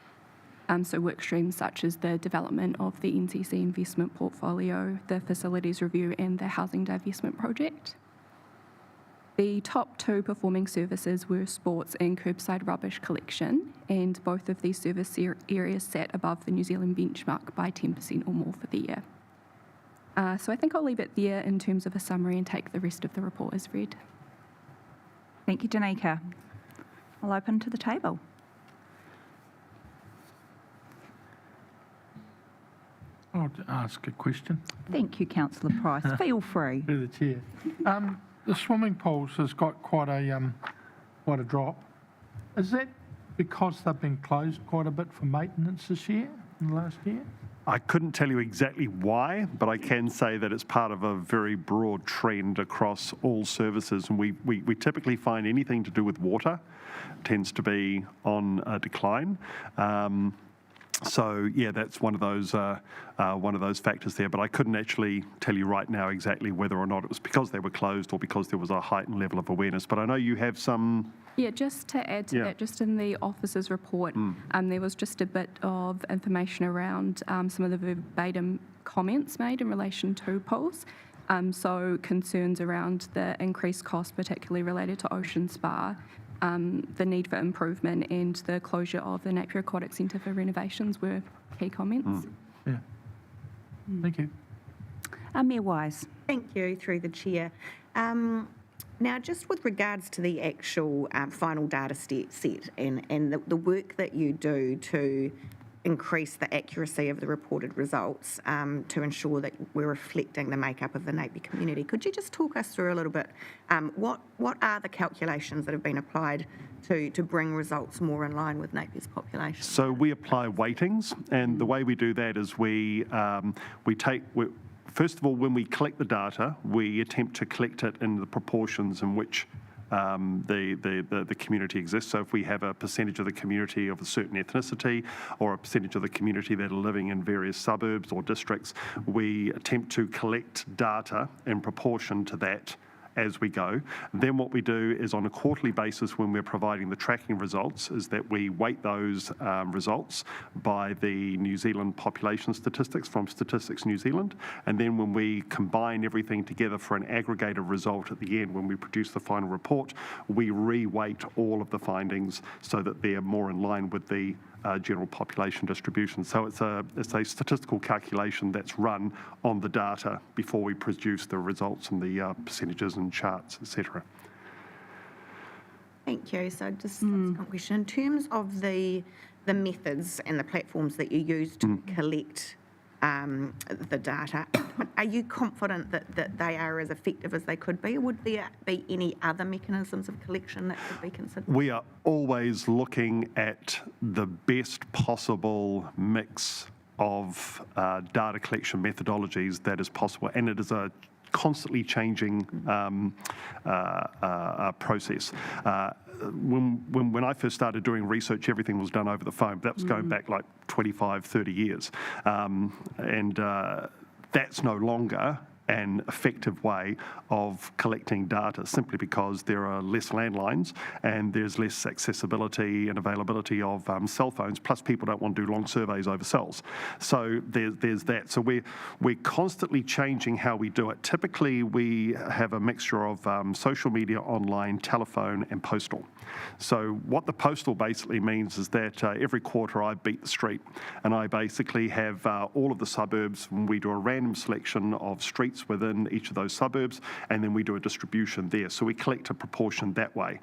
So work streams such as the development of the NCC investment portfolio, the facilities review, and the housing divestment project. The top 2 performing services were sports and curbside rubbish collection, and both of these service areas sat above the New Zealand benchmark by 10% or more for the year. So I think I'll leave it there in terms of a summary and take the rest of the report as read. Thank you, Danica. I'll open to the table. I'll ask a question. Thank you, Councillor Price. Feel free. Through the chair. The swimming pools has got quite a drop. Is that because they've been closed quite a bit for maintenance this year, in the last year? I couldn't tell you exactly why, but I can say that it's part of a very broad trend across all services. And we typically find anything to do with water tends to be on a decline. So yeah, that's one of those factors there. But I couldn't actually tell you right now exactly whether or not it was because they were closed or because there was a heightened level of awareness. But I know you have some. Yeah, just to add to that, just in the officer's report, there was just a bit of information around some of the verbatim comments made in relation to pools. So concerns around the increased cost, particularly related to Ocean Spa, the need for improvement, and the closure of the Napier Aquatic Centre for renovations were key comments. Yeah. Thank you. Mayor Wise. Thank you, through the chair. Now, just with regards to the actual final data set and the work that you do to increase the accuracy of the reported results to ensure that we're reflecting the makeup of the Napier community, could you just talk us through a little bit what are the calculations that have been applied to bring results more in line with Napier's population? So we apply weightings, and the way we do that is first of all, when we collect the data, we attempt to collect it in the proportions in which the community exists. So if we have a percentage of the community of a certain ethnicity or a percentage of the community that are living in various suburbs or districts, we attempt to collect data in proportion to that as we go. Then what we do is on a quarterly basis when we're providing the tracking results is that we weight those results by the New Zealand population statistics from Statistics New Zealand. And then when we combine everything together for an aggregated result at the end, when we produce the final report, we re-weight all of the findings so that they're more in line with the general population distribution. So it's a statistical calculation that's run on the data before we produce the results and the percentages and charts, etc. Thank you. So just a question. In terms of the methods and the platforms that you use to collect the data, are you confident that they are as effective as they could be? Or would there be any other mechanisms of collection that could be considered? We are always looking at the best possible mix of data collection methodologies that is possible, and it is a constantly changing process. When I first started doing research, everything was done over the phone. That was going back like 25, 30 years. That's no longer an effective way of collecting data, simply because there are less landlines and there's less accessibility and availability of cell phones, plus people don't want to do long surveys over cells. So there's that. So we're constantly changing how we do it. Typically, we have a mixture of social media, online, telephone, and postal. So what the postal basically means is that every quarter I beat the street, and I basically have all of the suburbs, and we do a random selection of streets within each of those suburbs, and then we do a distribution there. So we collect a proportion that way.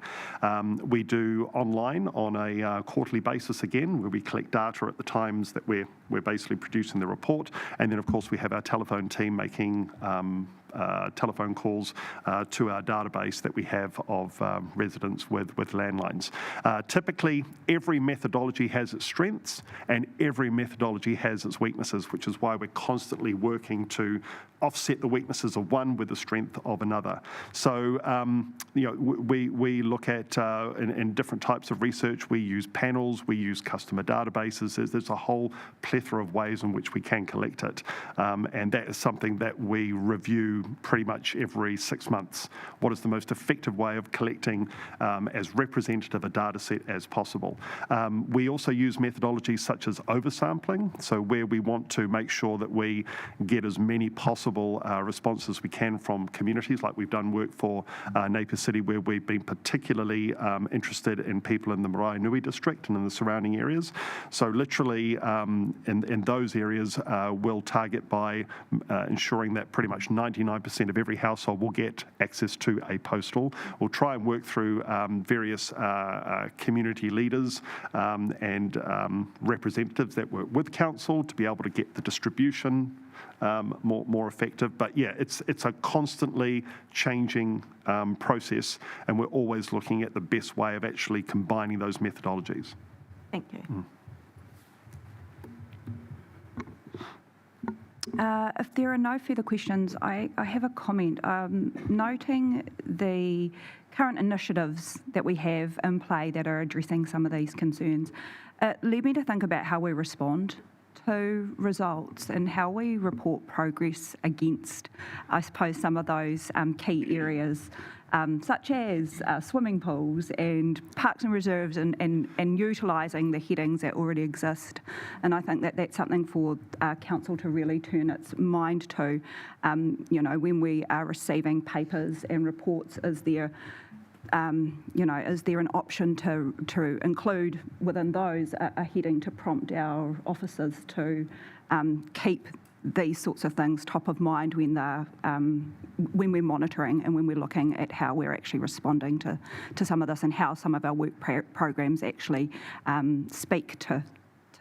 We do online on a quarterly basis again, where we collect data at the times that we're basically producing the report, and then of course we have our telephone team making telephone calls to our database that we have of residents with landlines. Typically, every methodology has its strengths and every methodology has its weaknesses, which is why we're constantly working to offset the weaknesses of one with the strength of another. So, we look at, in different types of research, we use panels, we use customer databases. There's a whole plethora of ways in which we can collect it. And that is something that we review pretty much every 6 months. What is the most effective way of collecting as representative a data set as possible? We also use methodologies such as oversampling, so where we want to make sure that we get as many possible responses we can from communities, like we've done work for Napier City, where we've been particularly interested in people in the Marae Nui district and in the surrounding areas. So literally in those areas, we'll target by ensuring that pretty much 99% of every household will get access to a postal. We'll try and work through various community leaders and representatives that work with council to be able to get the distribution more effective. But yeah, it's a constantly changing process, and we're always looking at the best way of actually combining those methodologies. Thank you. If there are no further questions, I have a comment. Noting the current initiatives that we have in play that are addressing some of these concerns, it led me to think about how we respond to results and how we report progress against, I suppose, some of those key areas, such as swimming pools and parks and reserves and utilising the headings that already exist. And I think that that's something for council to really turn its mind to. When we are receiving papers and reports, is there an option to include within those a heading to prompt our officers to keep these sorts of things top of mind when we're monitoring and when we're looking at how we're actually responding to some of this and how some of our work programs actually speak to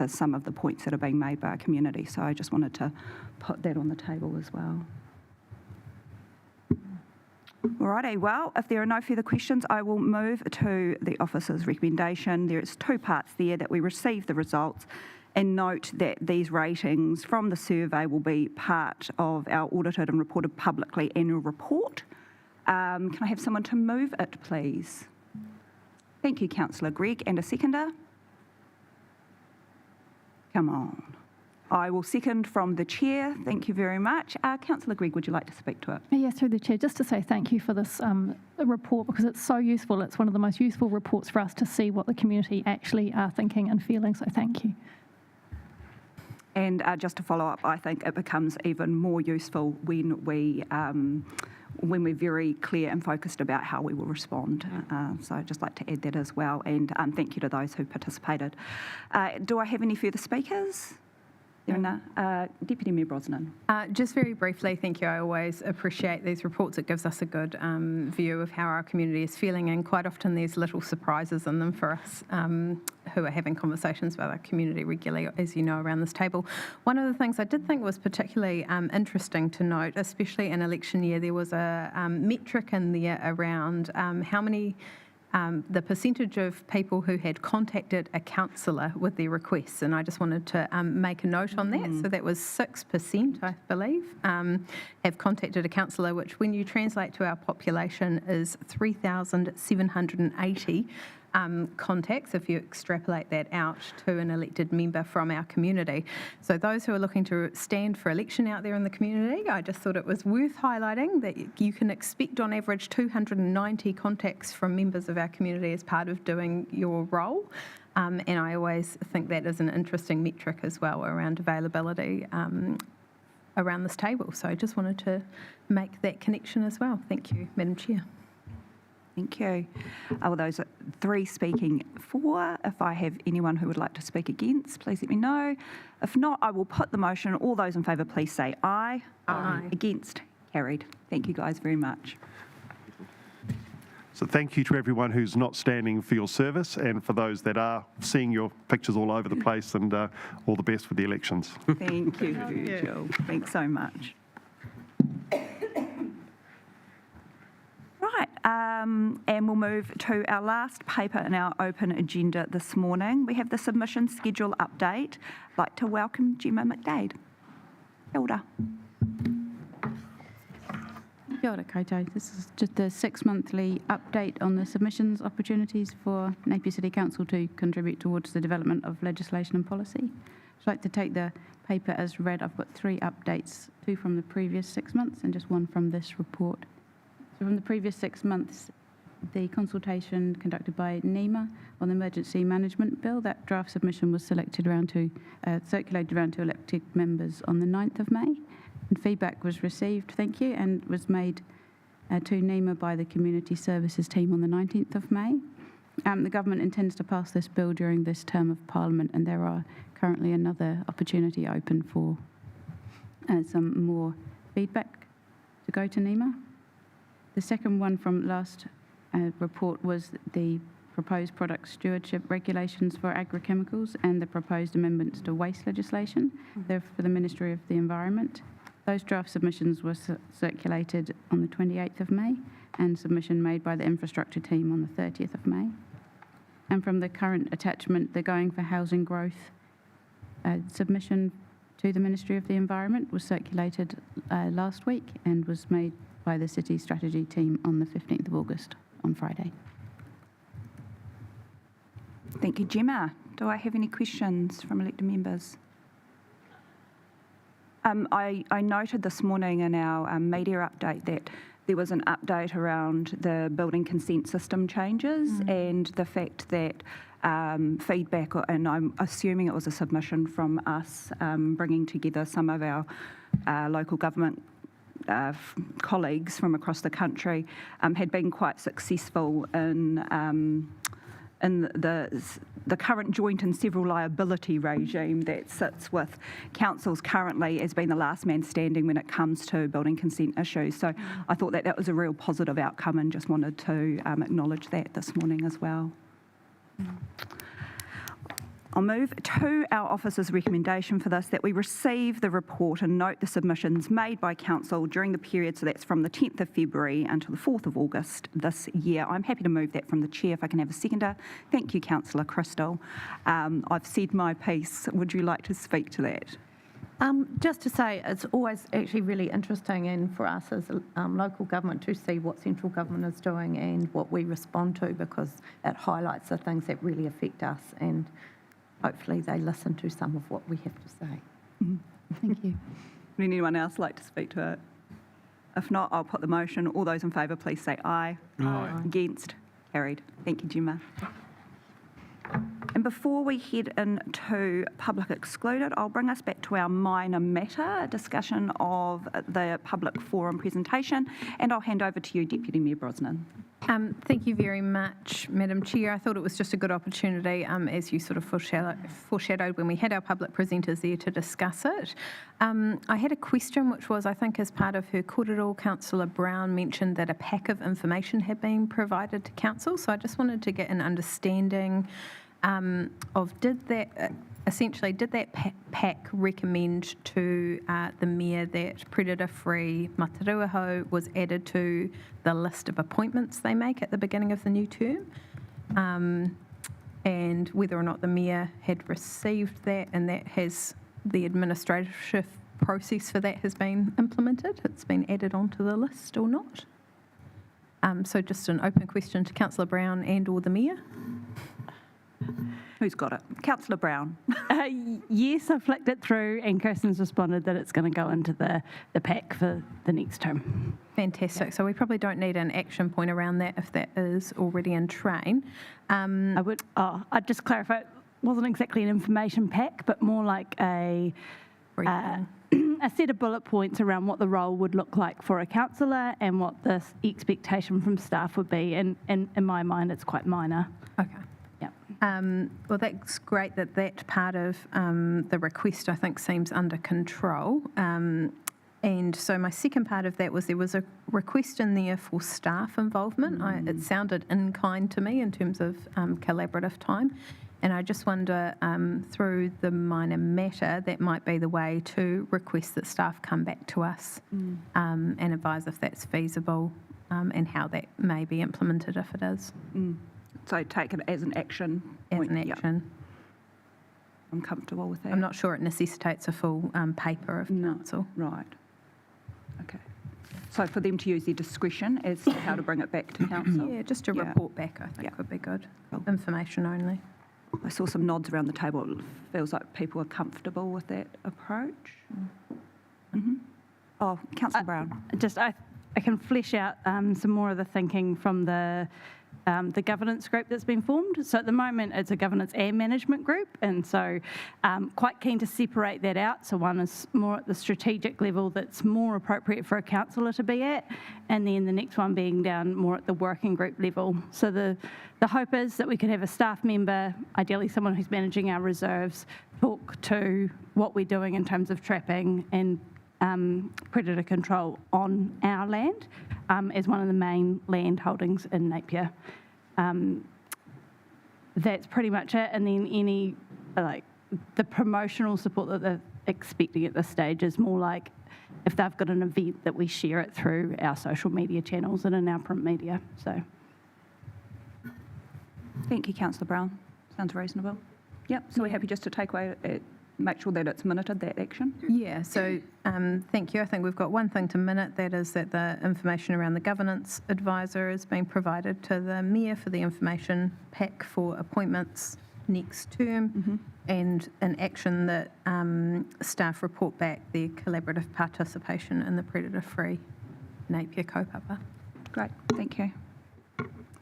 some of the points that are being made by our community. So I just wanted to put that on the table as well. Alrighty, well, if there are no further questions, I will move to the officer's recommendation. There's two parts there: that we receive the results and note that these ratings from the survey will be part of our audited and reported publicly annual report. Can I have someone to move it, please? Thank you, Councillor Gregg, and a seconder. Come on. I will second from the chair. Thank you very much. Councillor Gregg, would you like to speak to it? Yes, through the chair, just to say thank you for this report, because it's so useful. It's one of the most useful reports for us to see what the community actually are thinking and feeling, so thank you. And just to follow up, I think it becomes even more useful when we when we're very clear and focused about how we will respond. So I'd just like to add that as well, and thank you to those who participated. Do I have any further speakers? Deputy Mayor Brosnan. Just very briefly, thank you. I always appreciate these reports. It gives us a good view of how our community is feeling, and quite often there's little surprises in them for us who are having conversations about our community regularly, as you know, around this table. One of the things I did think was particularly interesting to note, especially in election year, there was a metric in there around how many the percentage of people who had contacted a councillor with their requests, and I just wanted to make a note on that. So that was 6%, I believe, have contacted a councillor, which when you translate to our population is 3,780 contacts if you extrapolate that out to an elected member from our community. So those who are looking to stand for election out there in the community, I just thought it was worth highlighting that you can expect on average 290 contacts from members of our community as part of doing your role. And I always think that is an interesting metric as well around availability around this table. So I just wanted to make that connection as well. Thank you, Madam Chair. Thank you. Well, those are 3 speaking for. If I have anyone who would like to speak against, please let me know. If not, I will put the motion. All those in favour, please say aye. Aye. Against? Carried. Thank you guys very much. So thank you to everyone who's not standing for your service, and for those that are, seeing your pictures all over the place, and all the best for the elections. Thank you, Jill. Thanks so much. Right, and we'll move to our last paper in our open agenda this morning. We have the submission schedule update. I'd like to welcome Gemma McDade. Hilda. Kia ora koutou. This is just a 6-monthly update on the submissions opportunities for Napier City Council to contribute towards the development of legislation and policy. I'd like to take the paper as read. I've got 3 updates, 2 from the previous 6 months and just 1 from this report. So from the previous 6 months, the consultation conducted by NEMA on the Emergency Management Bill, that draft submission was circulated around to elected members on the 9th of May. And feedback was received, thank you, and was made to NEMA by the Community Services team on the 19th of May. The government intends to pass this bill during this term of Parliament, and there are currently another opportunity open for some more feedback to go to NEMA. The second one from last report was the proposed product stewardship regulations for agrochemicals and the proposed amendments to waste legislation. They're for the Ministry of the Environment. Those draft submissions were circulated on the 28th of May and submission made by the infrastructure team on the 30th of May. And from the current attachment, the Going for Housing Growth submission to the Ministry of the Environment was circulated last week and was made by the City Strategy team on the 15th of August, on Friday. Thank you, Gemma. Do I have any questions from elected members? I noted this morning in our media update that there was an update around the building consent system changes and the fact that feedback, and I'm assuming it was a submission from us bringing together some of our local government colleagues from across the country, had been quite successful in the current joint and several liability regime that sits with councils currently as being the last man standing when it comes to building consent issues. So I thought that was a real positive outcome and just wanted to acknowledge that this morning as well. I'll move to our officer's recommendation for this, that we receive the report and note the submissions made by council during the period, so that's from the 10th of February until the 4th of August this year. I'm happy to move that from the chair if I can have a seconder. Thank you, Councillor Crystal. I've said my piece. Would you like to speak to that? Just to say, it's always actually really interesting and for us as local government to see what central government is doing and what we respond to, because it highlights the things that really affect us, and hopefully they listen to some of what we have to say. Thank you. Would anyone else like to speak to it? If not, I'll put the motion. All those in favour, please say aye. Aye. Against? Carried. Thank you, Gemma. And before we head into public excluded, I'll bring us back to our minor matter discussion of the public forum presentation, and I'll hand over to you, Deputy Mayor Brosnan. Thank you very much, Madam Chair. I thought it was just a good opportunity, as you sort of foreshadowed when we had our public presenters there to discuss it. I had a question which was, I think as part of her kōrero, Councillor Brown mentioned that a pack of information had been provided to Council. So I just wanted to get an understanding of did that pack recommend to the Mayor that predator-free Mataruaho was added to the list of appointments they make at the beginning of the new term? And whether or not the Mayor had received that and that has the administrative process for that has been implemented, it's been added onto the list or not? So just an open question to Councillor Brown and or the Mayor. Who's got it? Councillor Brown. Yes, I flicked it through and Kirsten's responded that it's going to go into the pack for the next term. Fantastic. So we probably don't need an action point around that if that is already in train. I'd just clarify, it wasn't exactly an information pack, but more like a set of bullet points around what the role would look like for a councillor and what the expectation from staff would be. And in my mind, it's quite minor. Okay. Well, that's great that that part of the request, I think, seems under control. And so my second part of that was there was a request in there for staff involvement. It sounded in kind to me in terms of collaborative time. And I just wonder, through the minor matter, that might be the way to request that staff come back to us and advise if that's feasible and how that may be implemented if it is. So take it as an action point. As an action. Yep. I'm comfortable with that. I'm not sure it necessitates a full paper of council. Right. Okay. So for them to use their discretion as to how to bring it back to council? Yeah, just a report back I think would be good. Cool. Information only. I saw some nods around the table. It feels like people are comfortable with that approach. Oh, Councillor Brown. I can flesh out some more of the thinking from the governance group that's been formed. So at the moment, it's a governance and management group, and so quite keen to separate that out. So one is more at the strategic level that's more appropriate for a councillor to be at, and then the next one being down more at the working group level. So the hope is that we could have a staff member, ideally someone who's managing our reserves, talk to what we're doing in terms of trapping and predator control on our land as one of the main land holdings in Napier. That's pretty much it. And then any, the promotional support that they're expecting at this stage is more like if they've got an event that we share it through our social media channels and in our print media. So. Thank you, Councillor Brown. Sounds reasonable. Yep, so we're happy just to take away make sure that it's minuted, that action? Yeah, so thank you. I think we've got one thing to minute, that is that the information around the governance advisor is being provided to the Mayor for the information pack for appointments next term, and an action that staff report back their collaborative participation in the predator-free Napier kaupapa. Great, thank you.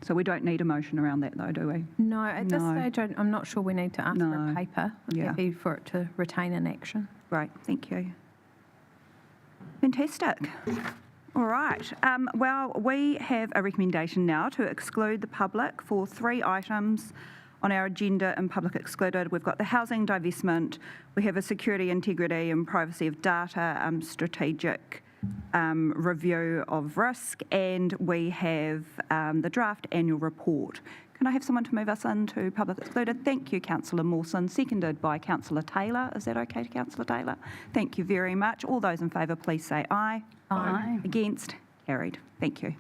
So we don't need a motion around that though, do we? No, at this stage I'm not sure we need to ask for a paper. I'm happy for it to retain an action. Great, thank you. Fantastic. All right, well, we have a recommendation now to exclude the public for 3 items on our agenda in public excluded. We've got the housing divestment, we have a security, integrity and privacy of data strategic review of risk, and we have the draft annual report. Can I have someone to move us into public excluded? Thank you, Councillor Mawson, seconded by Councillor Taylor. Is that okay, Councillor Taylor? Thank you very much. All those in favour, please say aye. Aye. Against? Carried. Thank you.